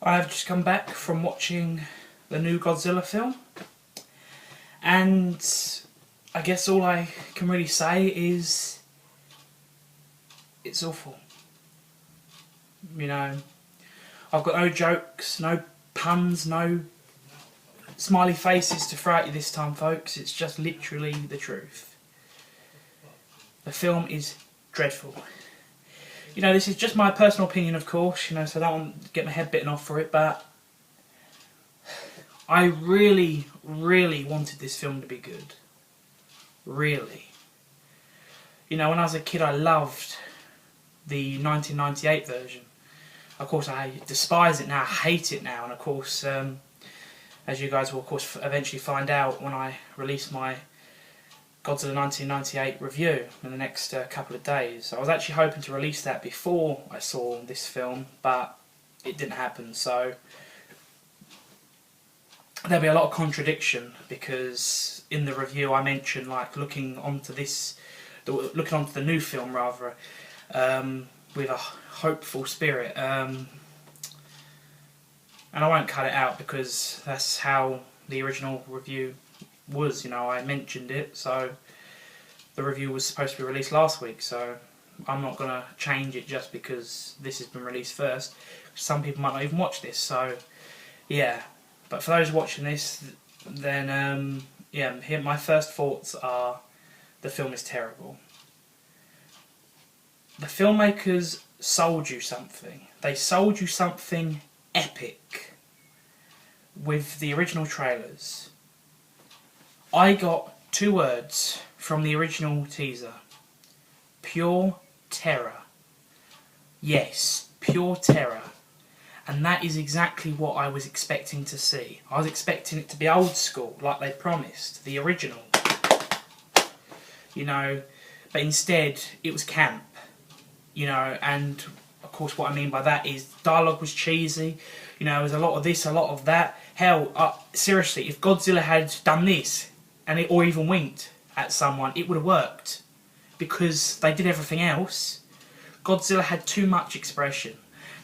I have just come back from watching the new Godzilla film, and I guess all I can really say is it's awful. You know, I've got no jokes, no puns, no smiley faces to throw at you this time, folks. It's just literally the truth. The film is dreadful. You know, this is just my personal opinion, of course, you know, so I don't want to get my head bitten off for it, but I really, really wanted this film to be good. Really. You know, when I was a kid, I loved the 1998 version. Of course, I despise it now, I hate it now, and of course, as you guys will, of course, eventually find out when I release my Godzilla 1998 review in the next couple of days. I was actually hoping to release that before I saw this film, but it didn't happen, so there'll be a lot of contradiction, because in the review I mentioned, like, looking onto the new film rather, with a hopeful spirit, and I won't cut it out because that's how the original review was. You know, I mentioned it, so the review was supposed to be released last week, so I'm not going to change it just because this has been released first. Some people might not even watch this, so yeah. But for those watching this, then yeah, here my first thoughts are the film is terrible. The filmmakers sold you something. They sold you something epic with the original trailers. I got 2 words from the original teaser. Pure terror. Yes, pure terror. And that is exactly what I was expecting to see. I was expecting it to be old school, like they promised, the original. You know, but instead it was camp. You know, and of course what I mean by that is dialogue was cheesy. You know, there was a lot of this, a lot of that. Hell, seriously, if Godzilla had done this, or even winked at someone, it would have worked. Because they did everything else. Godzilla had too much expression.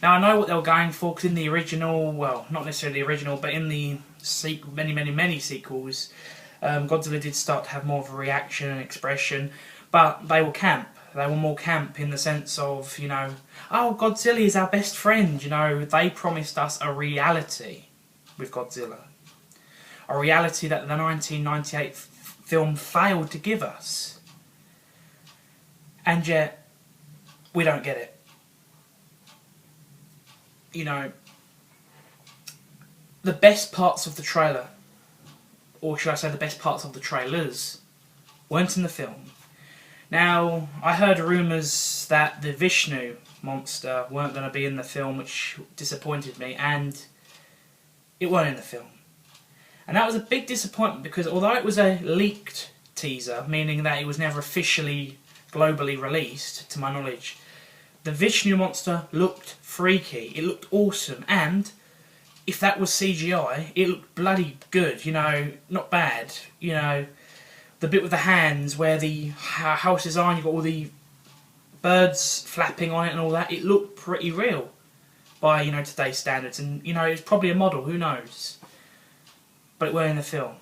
Now I know what they were going for, because in the original, well, not necessarily the original, but in the many sequels, Godzilla did start to have more of a reaction and expression, but they were camp. They were more camp in the sense of, you know, oh, Godzilla is our best friend, you know. They promised us a reality with Godzilla. A reality that the 1998 film failed to give us. And yet, we don't get it. You know, the best parts of the trailer, or should I say the best parts of the trailers, weren't in the film. Now, I heard rumours that the Vishnu monster weren't going to be in the film, which disappointed me, and it weren't in the film. And that was a big disappointment, because although it was a leaked teaser, meaning that it was never officially globally released, to my knowledge, the Vishnu monster looked freaky, it looked awesome, and if that was CGI, it looked bloody good, you know, not bad, you know. The bit with the hands where the house is on, you've got all the birds flapping on it and all that, it looked pretty real by, you know, today's standards, and, you know, it's probably a model, who knows, but it weren't in the film.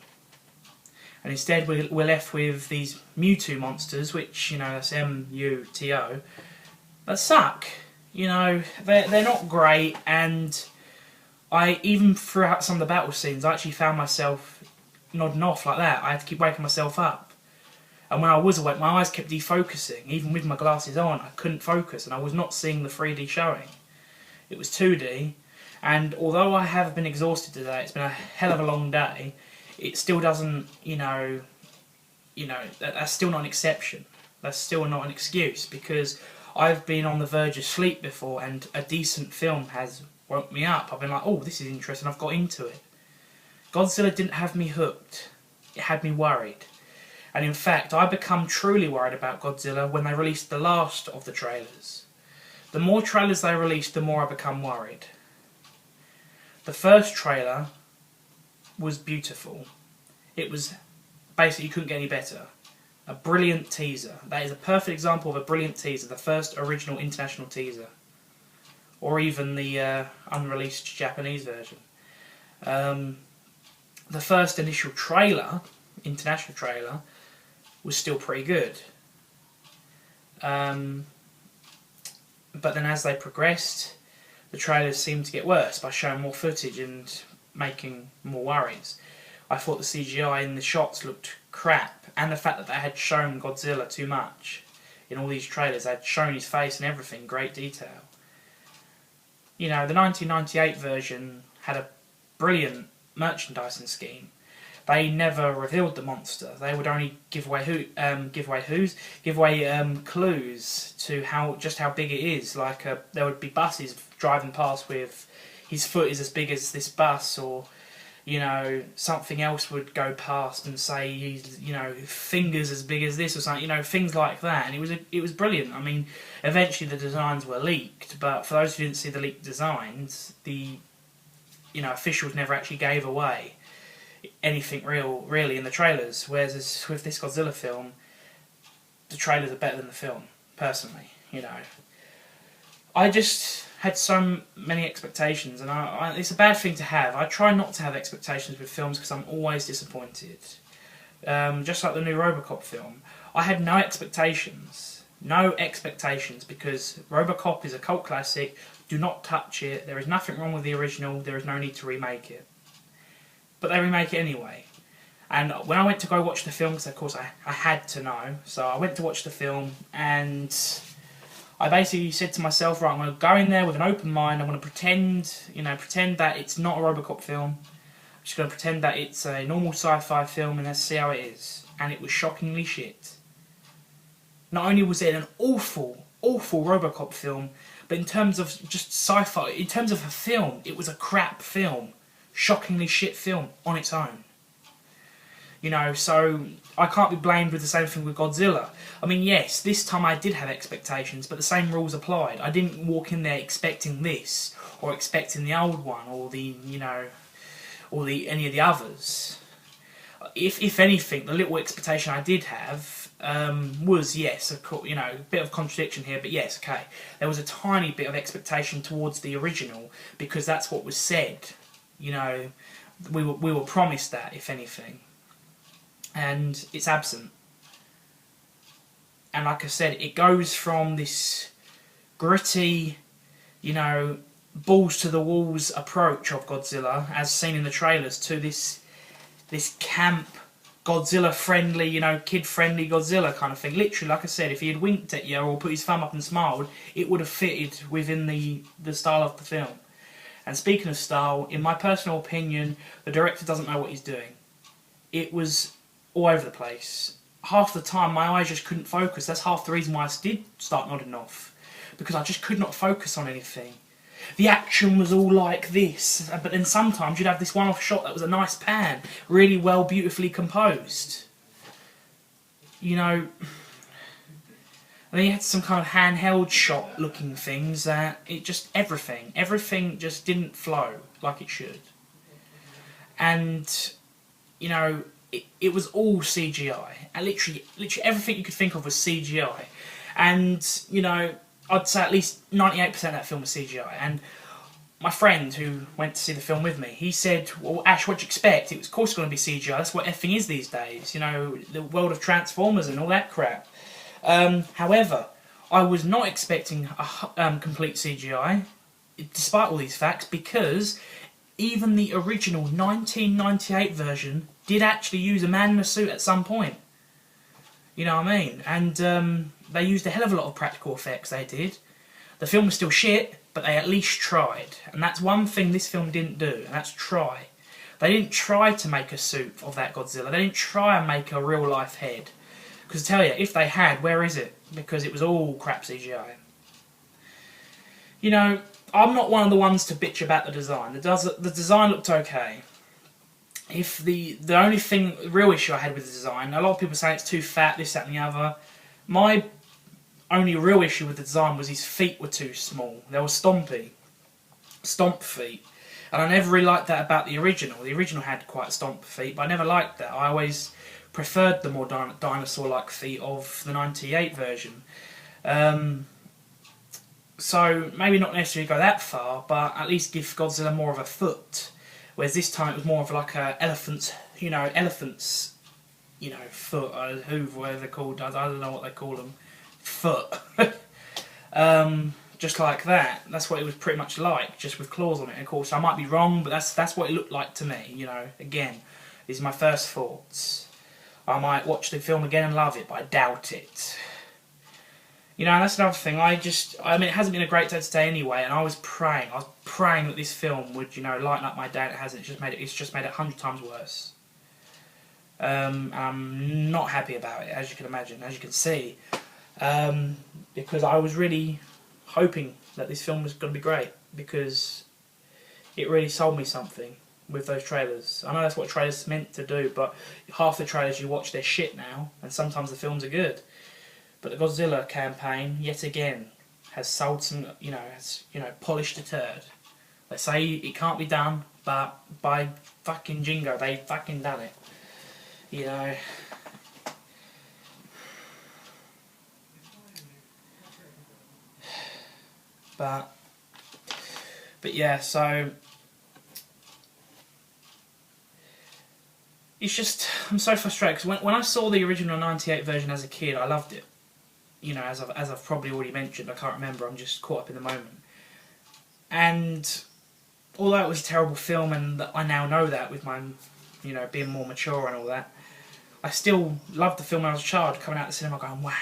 And instead we're left with these Mewtwo monsters, which, you know, that's M-U-T-O, that suck. You know, they're not great, and even throughout some of the battle scenes, I actually found myself nodding off like that. I had to keep waking myself up. And when I was awake, my eyes kept defocusing. Even with my glasses on, I couldn't focus, and I was not seeing the 3D showing. It was 2D, and although I have been exhausted today, it's been a hell of a long day, it still doesn't, you know, that's still not an exception. That's still not an excuse, because I've been on the verge of sleep before, and a decent film has woke me up. I've been like, oh, this is interesting, I've got into it. Godzilla didn't have me hooked, it had me worried. And in fact, I become truly worried about Godzilla when they released the last of the trailers. The more trailers they released, the more I become worried. The first trailer was beautiful. It was basically, you couldn't get any better. A brilliant teaser. That is a perfect example of a brilliant teaser, the first original international teaser. or even the unreleased Japanese version. The first initial trailer, international trailer, was still pretty good. But then as they progressed, the trailers seemed to get worse by showing more footage and making more worries. I thought the CGI in the shots looked crap, and the fact that they had shown Godzilla too much in all these trailers. They had shown his face and everything, great detail. You know, the 1998 version had a brilliant merchandising scheme. They never revealed the monster. They would only give away clues to how big it is. Like there would be buses driving past with his foot is as big as this bus, or something else would go past and say he's fingers as big as this or something. Things like that, and it was brilliant. I mean, eventually the designs were leaked, but for those who didn't see the leaked designs, the officials never actually gave away anything really in the trailers, whereas with this Godzilla film, the trailers are better than the film, personally. I just had so many expectations, and it's a bad thing to have. I try not to have expectations with films because I'm always disappointed. Just like the new RoboCop film, I had no expectations because RoboCop is a cult classic. Do not touch it. There is nothing wrong with the original. There is no need to remake it. But they remake it anyway. And when I went to go watch the film, because of course I had to know, so I went to watch the film, and I basically said to myself, right, I'm going to go in there with an open mind. I'm going to pretend that it's not a RoboCop film. I'm just going to pretend that it's a normal sci-fi film, and let's see how it is. And it was shockingly shit. Not only was it an awful RoboCop film, but in terms of just sci-fi, in terms of a film, it was a crap film. Shockingly shit film on its own. So I can't be blamed with the same thing with Godzilla. I mean, yes, this time I did have expectations, but the same rules applied. I didn't walk in there expecting this, or expecting the old one, or any of the others. If anything, the little expectation I did have was, yes, of course, a bit of contradiction here, but yes, okay, there was a tiny bit of expectation towards the original because that's what was said. We were promised that, if anything, and it's absent. And like I said, it goes from this gritty, balls to the walls approach of Godzilla, as seen in the trailers, to this camp Godzilla friendly, kid friendly Godzilla kind of thing. Literally, like I said, if he had winked at you or put his thumb up and smiled, it would have fitted within the style of the film. And speaking of style, in my personal opinion, the director doesn't know what he's doing. It was all over the place. Half the time, my eyes just couldn't focus. That's half the reason why I did start nodding off, because I just could not focus on anything. The action was all like this, but then sometimes you'd have this one-off shot that was a nice pan, really well, beautifully composed. And then you had some kind of handheld shot looking things that everything just didn't flow like it should. And, it was all CGI. And literally everything you could think of was CGI. And, I'd say at least 98% of that film was CGI. And my friend who went to see the film with me, he said, well, Ash, what do you expect? It was, of course, going to be CGI. That's what effing is these days. The world of Transformers and all that crap. However, I was not expecting a complete CGI, despite all these facts, because even the original 1998 version did actually use a man in a suit at some point. You know what I mean? And they used a hell of a lot of practical effects, they did. The film was still shit, but they at least tried. And that's one thing this film didn't do, and that's try. They didn't try to make a suit of that Godzilla. They didn't try and make a real-life head. Because I tell you, if they had, where is it? Because it was all crap CGI. I'm not one of the ones to bitch about the design. The design looked okay. If the only real issue I had with the design, a lot of people say it's too fat, this, that and the other. My only real issue with the design was his feet were too small. They were stomp feet. And I never really liked that about the original. The original had quite stomp feet, but I never liked that. I always preferred the more dinosaur-like feet of the 98 version. So maybe not necessarily go that far, but at least give Godzilla more of a foot. Whereas this time it was more of like a elephant's, foot, hoof, whatever they're called. I don't know what they call them. Foot. Just like that. That's what it was pretty much like, just with claws on it. And of course, I might be wrong, but that's what it looked like to me. Again, these are my first thoughts. I might watch the film again and love it, but I doubt it. And that's another thing. It hasn't been a great day today anyway, and I was praying that this film would, lighten up my day. It hasn't. It's just made it 100 times worse. I'm not happy about it, as you can imagine, as you can see, because I was really hoping that this film was going to be great, because it really sold me something with those trailers. I know that's what trailers are meant to do, but half the trailers you watch, they're shit now, and sometimes the films are good. But the Godzilla campaign, yet again, has sold some, polished a turd. They say it can't be done, but by fucking jingo, they fucking done it. But yeah, so it's just, I'm so frustrated, because when I saw the original '98 version as a kid, I loved it. As I've probably already mentioned, I can't remember, I'm just caught up in the moment. And although it was a terrible film, and I now know that with my, being more mature and all that, I still loved the film when I was a child, coming out of the cinema going, wow.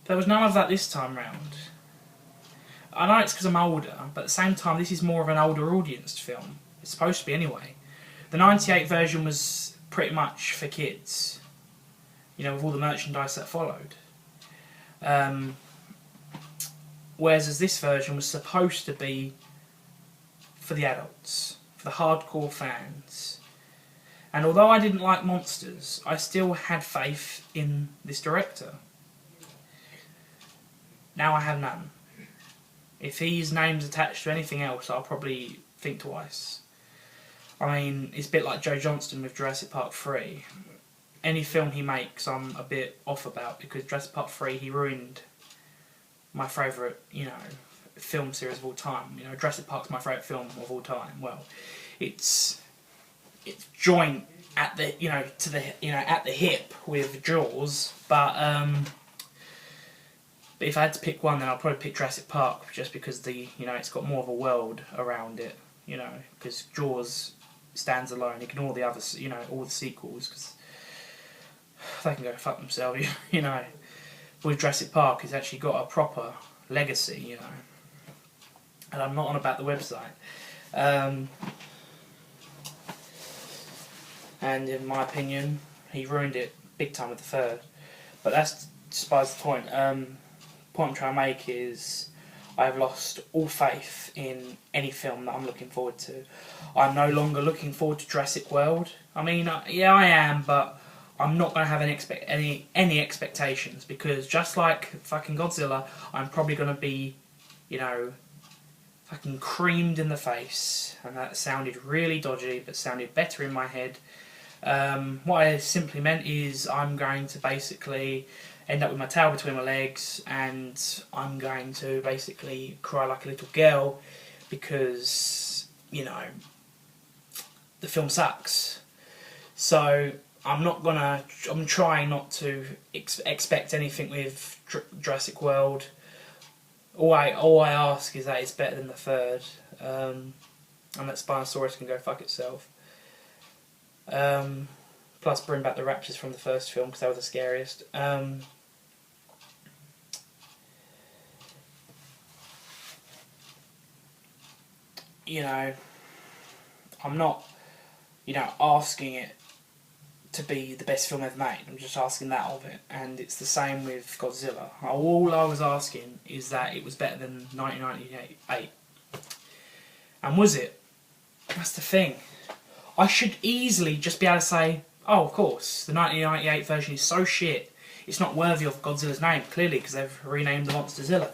There was none of that this time round. I know it's because I'm older, but at the same time, this is more of an older audience film. It's supposed to be anyway. The '98 version was pretty much for kids, with all the merchandise that followed. Whereas this version was supposed to be for the adults, for the hardcore fans. And although I didn't like monsters, I still had faith in this director. Now I have none. If his name's attached to anything else, I'll probably think twice. I mean, it's a bit like Joe Johnston with Jurassic Park 3. Any film he makes, I'm a bit off about, because Jurassic Park 3, he ruined my favourite, film series of all time. Jurassic Park's my favourite film of all time. Well, it's joint at the, at the hip with Jaws, but if I had to pick one, then I'll probably pick Jurassic Park, just because it's got more of a world around it, because Jaws stands alone. Ignore the others, all the sequels, because they can go fuck themselves, With Jurassic Park, it's actually got a proper legacy, And I'm not on about the website. And in my opinion, he ruined it big time with the third. But that's besides the point. Point I'm trying to make is, I have lost all faith in any film that I'm looking forward to. I'm no longer looking forward to Jurassic World. I mean, yeah, I am, but I'm not going to have any expectations, because just like fucking Godzilla, I'm probably going to be, fucking creamed in the face. And that sounded really dodgy, but sounded better in my head. What I simply meant is, I'm going to basically end up with my tail between my legs, and I'm going to basically cry like a little girl, because, the film sucks. So I'm trying not to expect anything with Jurassic World. All I ask is that it's better than the third, and that Spinosaurus can go fuck itself. Plus bring back the raptors from the first film, because they were the scariest. I'm not, asking it to be the best film ever made. I'm just asking that of it, and it's the same with Godzilla. All I was asking is that it was better than 1998. And was it? That's the thing. I should easily just be able to say, oh, of course, the 1998 version is so shit, it's not worthy of Godzilla's name, clearly, because they've renamed the Monsterzilla.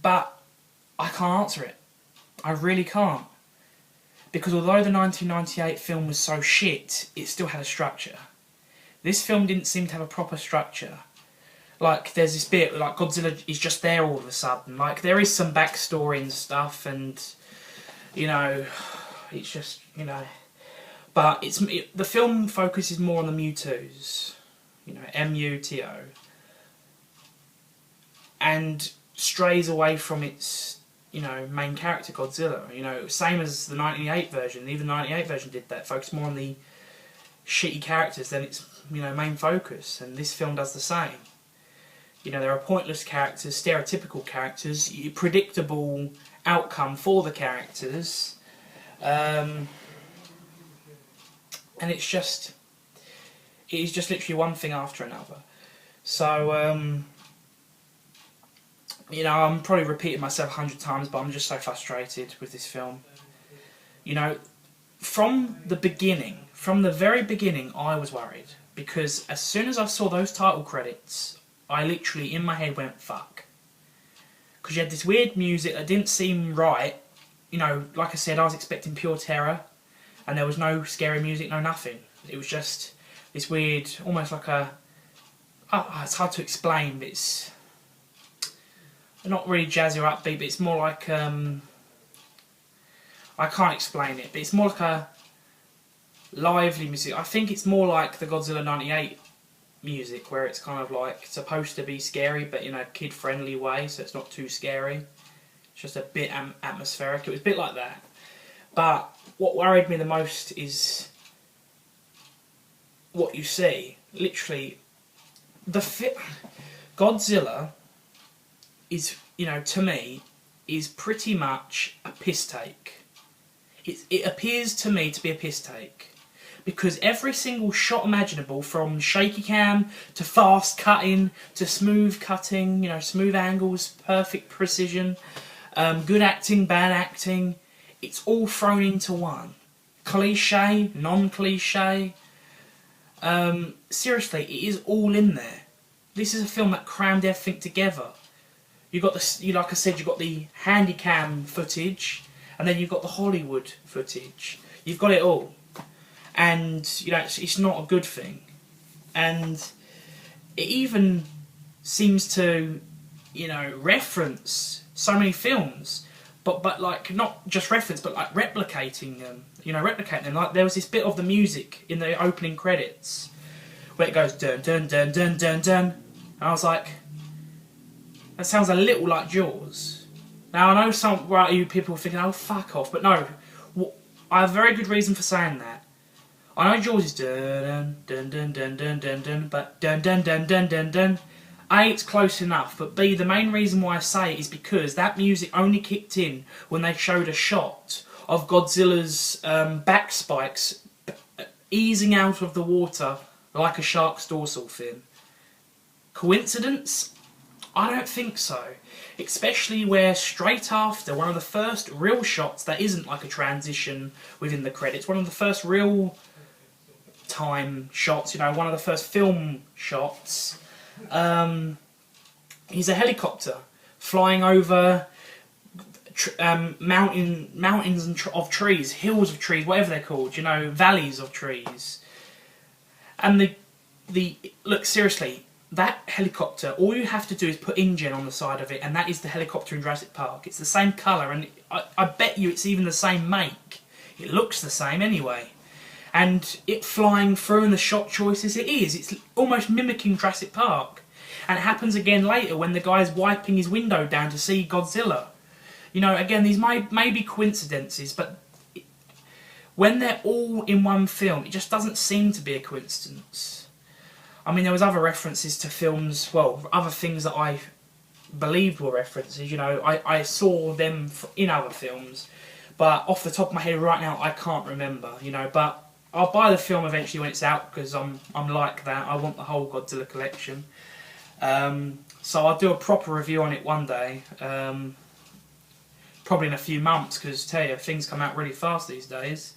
But I can't answer it. I really can't. Because although the 1998 film was so shit, it still had a structure. This film didn't seem to have a proper structure. like there's this bit like Godzilla is just there all of a sudden. Like there is some backstory and stuff, and you know, it's just but the film focuses more on the Mewtwo's, MUTO, and strays away from its main character Godzilla. Same as the 1998 version. Even the 1998 version did that, focused more on the shitty characters than its main focus, and this film does the same. There are pointless characters, stereotypical characters, predictable outcome for the characters, and it is just literally one thing after another. So I'm probably repeating myself 100 times, but I'm just so frustrated with this film. From the very beginning, I was worried, because as soon as I saw those title credits, I literally, in my head, went, fuck. Because you had this weird music that didn't seem right. Like I said, I was expecting pure terror, and there was no scary music, no nothing. It was just this weird, almost like it's hard to explain, but it's not really jazzy or upbeat, but it's more like, I can't explain it, but it's more like a lively music. I think it's more like the Godzilla 98 music, where it's kind of like supposed to be scary, but in a kid-friendly way, so it's not too scary. It's just a bit atmospheric. It was a bit like that. But what worried me the most is what you see. Literally, Godzilla is, to me, is pretty much a piss take. It appears to me to be a piss take. Because every single shot imaginable, from shaky cam to fast cutting to smooth cutting, smooth angles, perfect precision, good acting, bad acting, it's all thrown into one. Cliche, non-cliche. Seriously, it is all in there. This is a film that crammed everything together. You've got like I said, you've got the handycam footage, and then you've got the Hollywood footage. You've got it all. And it's not a good thing, and it even seems to reference so many films, but like not just reference, but like replicating them. Like there was this bit of the music in the opening credits where it goes dun dun dun dun dun dun, and I was like, that sounds a little like Jaws. Now I know some you people are thinking, oh fuck off, but no, I have a very good reason for saying that. I know Jaws is dun dun dun dun dun dun dun, but dun dun dun dun dun dun. A, it's close enough, but B, the main reason why I say it is because that music only kicked in when they showed a shot of Godzilla's back spikes easing out of the water like a shark's dorsal fin. Coincidence? I don't think so. Especially where straight after one of the first real shots that isn't like a transition within the credits, one of the first real time shots, one of the first film shots, he's a helicopter flying over mountains of trees, hills of trees, whatever they're called, valleys of trees. And look, seriously, that helicopter, all you have to do is put InGen on the side of it, and that is the helicopter in Jurassic Park. It's the same colour, and I bet you it's even the same make. It looks the same anyway. And it flying through, and the shot choices, it's almost mimicking Jurassic Park. And it happens again later when the guy's wiping his window down to see Godzilla. Again, these may be coincidences, but when they're all in one film, it just doesn't seem to be a coincidence. I mean, there was other references to films, other things that I believed were references, I saw them in other films, but off the top of my head right now, I can't remember, but I'll buy the film eventually when it's out, because I'm like that. I want the whole Godzilla collection. So I'll do a proper review on it one day. Probably in a few months, because I tell you, things come out really fast these days.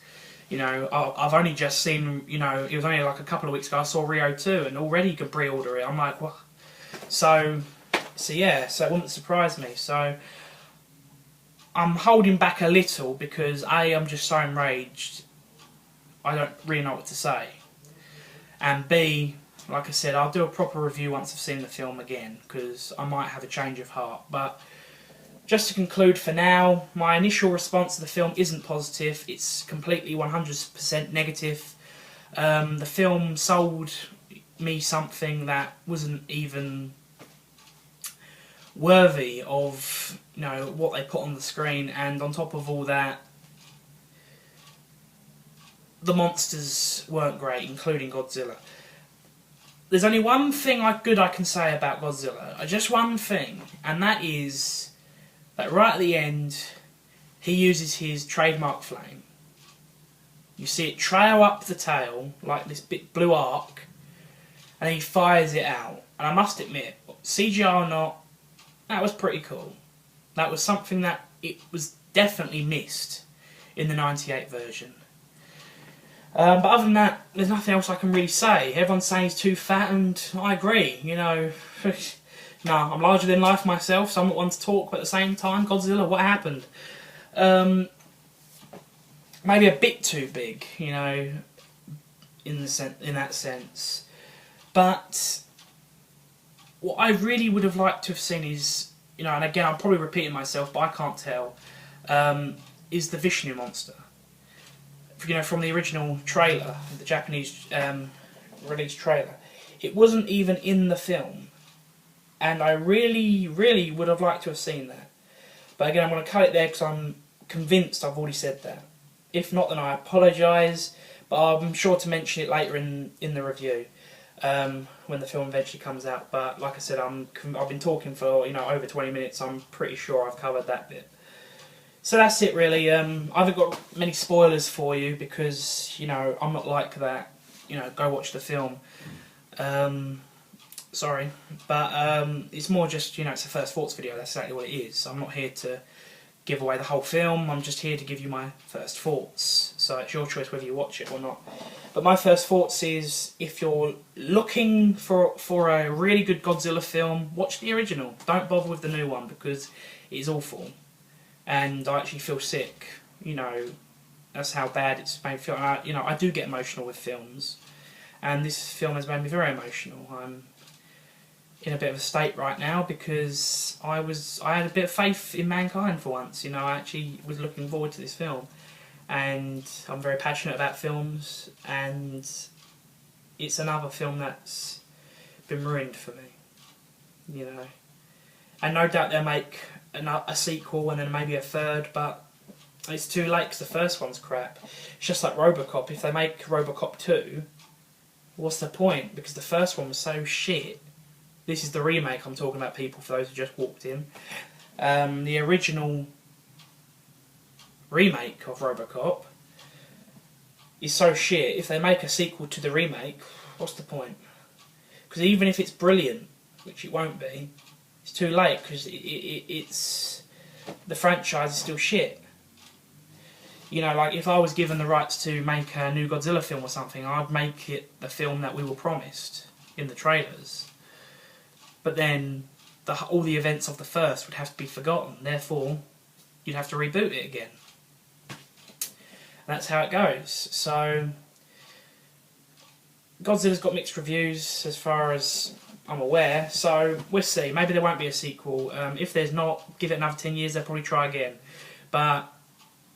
I've only just seen, it was only like a couple of weeks ago I saw Rio 2, and already you can pre-order it. I'm like, what? So yeah, so it wouldn't surprise me. So I'm holding back a little because A, I'm just so enraged, I don't really know what to say. And B, like I said, I'll do a proper review once I've seen the film again, because I might have a change of heart. But just to conclude for now, my initial response to the film isn't positive. It's completely 100% negative. The film sold me something that wasn't even worthy of, you know, what they put on the screen, and on top of all that, the monsters weren't great, including Godzilla. There's only one thing good I can say about Godzilla, just one thing, and that is that right at the end, he uses his trademark flame. You see it trail up the tail, like this big blue arc, and he fires it out. And I must admit, CGI or not, that was pretty cool. That was something that it was definitely missed in the '98 version. But other than that, there's nothing else I can really say. Everyone's saying he's too fat, and I agree. You know, no, I'm larger than life myself, so I'm not one to talk. But at the same time, Godzilla, what happened? Maybe a bit too big, you know, in that sense. But what I really would have liked to have seen is, you know, and again I'm probably repeating myself, but I can't tell, is the Vishnu monster. You know, from the original trailer, the Japanese released trailer, it wasn't even in the film, and I really, really would have liked to have seen that. But again, I'm going to cut it there because I'm convinced I've already said that. If not, then I apologise, but I'm sure to mention it later in the review, when the film eventually comes out. But like I said, I've been talking for, you know, over 20 minutes. I'm pretty sure I've covered that bit. So that's it really. I haven't got many spoilers for you because, you know, I'm not like that. You know, go watch the film. Sorry, but it's more just, you know, it's a first thoughts video. That's exactly what it is. I'm not here to give away the whole film. I'm just here to give you my first thoughts. So it's your choice whether you watch it or not. But my first thoughts is, if you're looking for a really good Godzilla film, watch the original. Don't bother with the new one because it is awful. And I actually feel sick, you know, that's how bad it's made me feel. You know, I do get emotional with films, and this film has made me very emotional. I'm in a bit of a state right now because I had a bit of faith in mankind for once. You know, I actually was looking forward to this film, and I'm very passionate about films, and it's another film that's been ruined for me, you know. And no doubt they'll make a sequel and then maybe a third, but it's too late because the first one's crap. It's just like Robocop. If they make Robocop 2, what's the point? Because the first one was so shit. This is the remake I'm talking about, people, for those who just walked in. The original remake of Robocop is so shit. If they make a sequel to the remake, what's the point? Because even if it's brilliant, which it won't be, it's too late because it's the franchise is still shit. You know, like if I was given the rights to make a new Godzilla film or something, I'd make it the film that we were promised in the trailers. But then all the events of the first would have to be forgotten. Therefore, you'd have to reboot it again. And that's how it goes. So Godzilla's got mixed reviews as far as I'm aware, so we'll see. Maybe there won't be a sequel. If there's not, give it another 10 years, they'll probably try again. But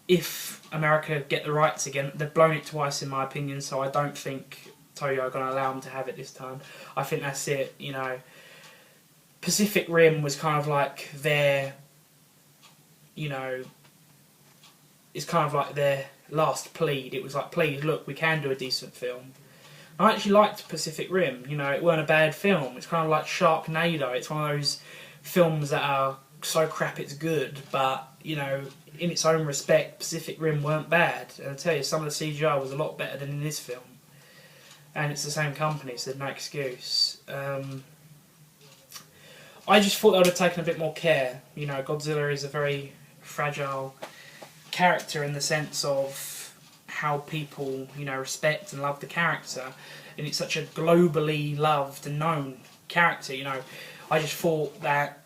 if America get the rights again, they've blown it twice in my opinion, so I don't think Toyo are going to allow them to have it this time. I think that's it, you know. Pacific Rim was kind of like their, you know, it's kind of like their last plead. It was like, please, look, we can do a decent film. I actually liked Pacific Rim, you know, it weren't a bad film. It's kind of like Sharknado. It's one of those films that are so crap it's good, but, you know, in its own respect, Pacific Rim weren't bad. And I tell you, some of the CGI was a lot better than in this film. And it's the same company, so there's no excuse. I just thought they would have taken a bit more care. You know, Godzilla is a very fragile character in the sense of how people, you know, respect and love the character, and it's such a globally loved and known character, you know. I just thought that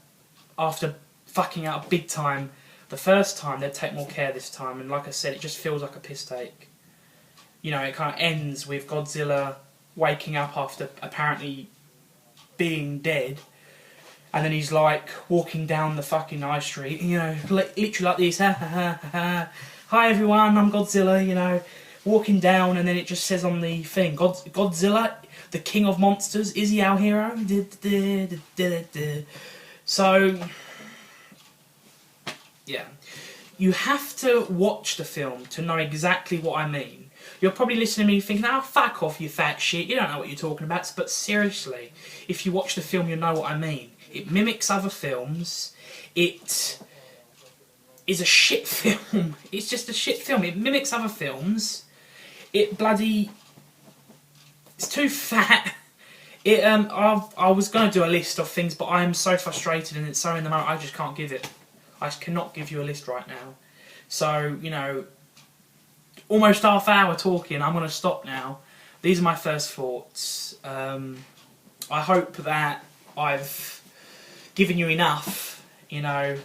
after fucking out big time the first time, they'd take more care this time, and like I said, it just feels like a piss take. You know, it kind of ends with Godzilla waking up after apparently being dead, and then he's like walking down the fucking high street, you know, literally like this, ha ha ha ha. Hi everyone, I'm Godzilla, you know, walking down, and then it just says on the thing, Godzilla, the king of monsters, is he our hero? So, yeah. You have to watch the film to know exactly what I mean. You're probably listening to me thinking, oh, fuck off, you fat shit, you don't know what you're talking about. But seriously, if you watch the film, you'll know what I mean. It mimics other films. It is a shit film. It's just a shit film. It mimics other films. It bloody... It's too fat. I was going to do a list of things, but I am so frustrated and it's so in the moment, I just can't give it. I cannot give you a list right now. So, you know, almost half hour talking, I'm going to stop now. These are my first thoughts. I hope that I've given you enough, you know,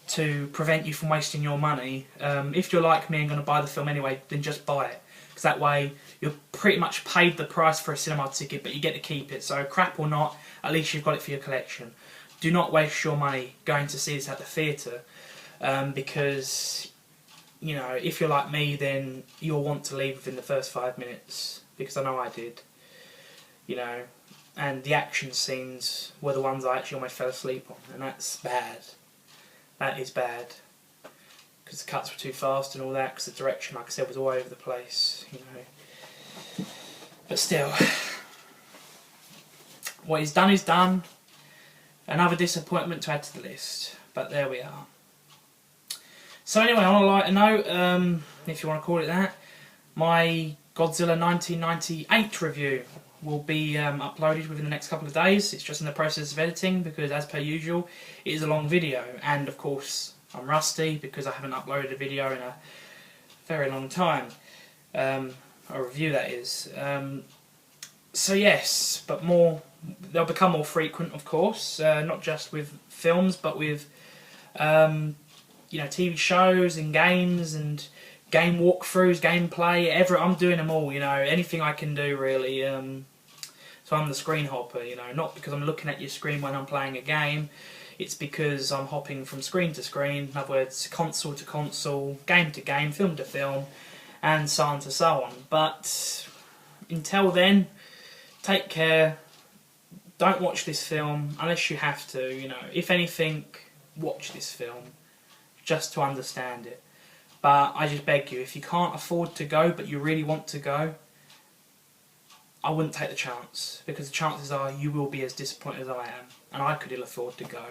to prevent you from wasting your money. If you're like me and going to buy the film anyway, then just buy it. Because that way, you're pretty much paid the price for a cinema ticket, but you get to keep it. So crap or not, at least you've got it for your collection. Do not waste your money going to see this at the theatre, because, you know, if you're like me, then you'll want to leave within the first 5 minutes, because I know I did, you know, and the action scenes were the ones I actually almost fell asleep on, and that's bad. That is bad, because the cuts were too fast and all that, because the direction, like I said, was all over the place, you know. But still, what is done is done. Another disappointment to add to the list, but there we are. So anyway, on a lighter note, if you want to call it that, my Godzilla 1998 review will be uploaded within the next couple of days. It's just in the process of editing because, as per usual, it is a long video, and of course I'm rusty because I haven't uploaded a video in a very long time. A review, that is. So yes, but they'll become more frequent, of course, not just with films, but with you know, TV shows and games and game walkthroughs, gameplay. I'm doing them all, you know, anything I can do really. So I'm the screen hopper, you know, not because I'm looking at your screen when I'm playing a game. It's because I'm hopping from screen to screen. In other words, console to console, game to game, film to film, and so on to so on. But until then, take care. Don't watch this film unless you have to, you know. If anything, watch this film just to understand it. But I just beg you, if you can't afford to go but you really want to go, I wouldn't take the chance, because the chances are you will be as disappointed as I am, and I could ill afford to go.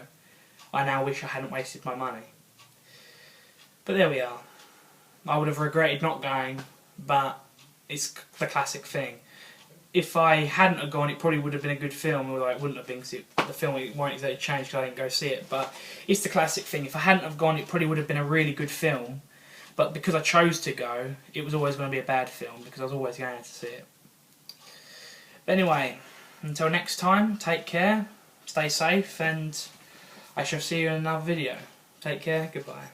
I now wish I hadn't wasted my money. But there we are. I would have regretted not going, but it's the classic thing. If I hadn't have gone, it probably would have been a good film, although it wouldn't have been, because the film won't exactly change because I didn't go see it. But it's the classic thing. If I hadn't have gone, it probably would have been a really good film. But because I chose to go, it was always going to be a bad film, because I was always going to see it. But anyway, until next time, take care, stay safe, and I shall see you in another video. Take care, goodbye.